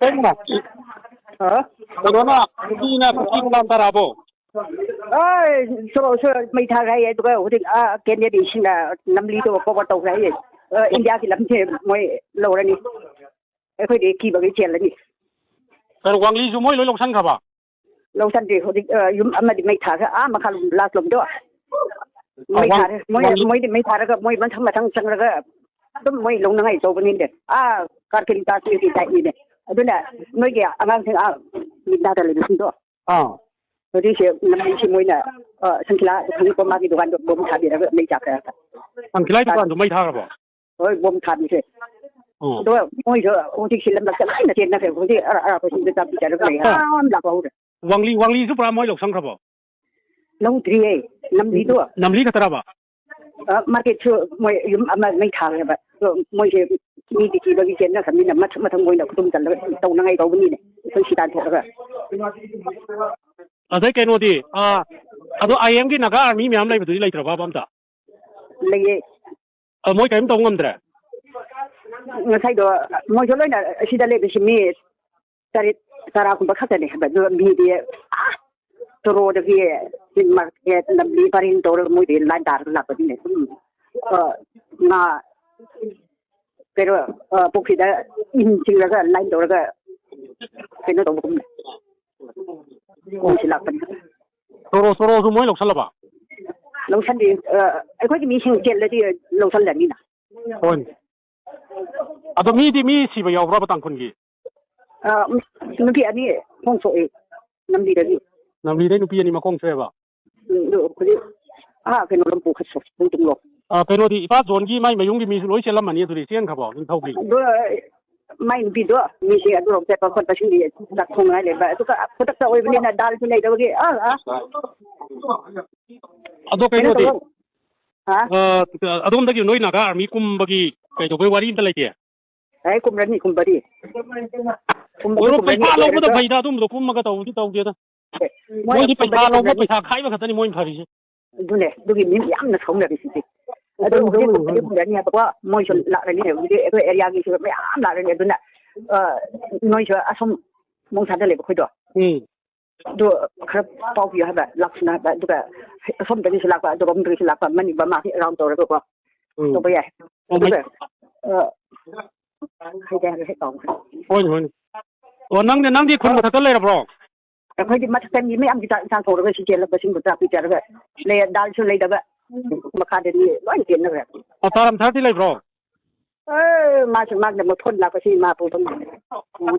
Tengah. Corona, ini nak kita tarabo. So mấy thằng cái tụi cái này đi xin là năm lý tôi có tàu cái India thì làm thế mới lâu rồi nè phải để kỳ vào cái chuyện là nè Pero Wang Li Zumoi lối sang khaba. lâu sang thì hồi mà đi mấy thằng mà khá là lắm đó mấy thằng mấy thằng cái mấy vẫn thằng cái tôi mấy lâu ngày tôi vẫn nhìn đấy các cái ta suy nghĩ tại gì đấy đó là mấy cái anh thấy mình đã là được đó rồi thì năm nay chỉ mới là sang kia thằng con mà đi đồ ăn được bom thả đi là mấy chắc cái Ang kilay tu kan Zumoi thar ba. rồi bom thả đi thế đó mỗi giờ ông thì chỉ làm cái này là tiền là phải ông thì phải xin được tập trả được này là bao rồi Wang Li Supra moi lok sang khaba. lâu thì năm lý đó Nam Li ka taraba. market cho mỗi mà mấy thằng này vậy mỗi giờมีที่บางทีนะคันนี้นะมาทั้งมวยนะตุ้มกันแล้วตรงนั้นไงตัวนี้เนี่ยต้องสิตานถอดแล้วAdai keno di. Ado IM ki naga army miam lai betul lai teraba bam ta. เลย Moi kaim tong ngam dra. งั้นใช่ตัวมวยชนเลยนะสิได้เลยไปสิมีตาราคุณบักขัดเนี่ยแบบมีเดียตัวโรดกี้ที่มาเก็ตลำลีปารินตัวมวยเดียลายดาร์หลักแบบนี้เนี่ยน่าpero porque da inching laga line dorga keno to bukum ko sila pan Soro Zumoi lok salaba. long san di ai ko mi sing jet la di long san la ni na Hon. Ado mi si ba yaw bra batang kun gi. nu ki ani hong so e nam di da di Nam Li dai nu pi ani ma kong chwe ba. ko di keno lam pu khaso pu tung lo Pero di ipa zone gi mai mayung gi mi loi selam mani tu ri sian khaba in thau gi. do mai bi do mi si adu ro te pa kon pa sing di da thong ai le ba to ka ko ta oi bi na dal ni da gi Ado keno di. Adom dagi noi naga army kum bagi kai to bai wari inta lai ke. ai kum rani kum bari Oro pai pa lo da bai da dum lo kum ma ga tau di tau ge da. Moi di pai pa lo ma pai khai ba khatani moi phari. dune dugi mi yam na thong da bi si ado mo di kum rani ya ba moi so la rani ne di ko area gi so me am la rani duna noi so asom mong sa da le ba khoi do do khap pau bi ha ba laksana ba du ka asom da ni sila ba do bom du sila ba mani ba ma ki around to ro ko to ba ya khai da he tong Hon. Nang di kun ma ta lai ra bro. khoi di ma ta mi me am di ta sang to ro si je la ba sing bu ta pi ja ro le dal so le da ba ma kha de ni loi tiền na ba Ataram thar ti lai bro. ma se ma de mo thon la ko si ma pu to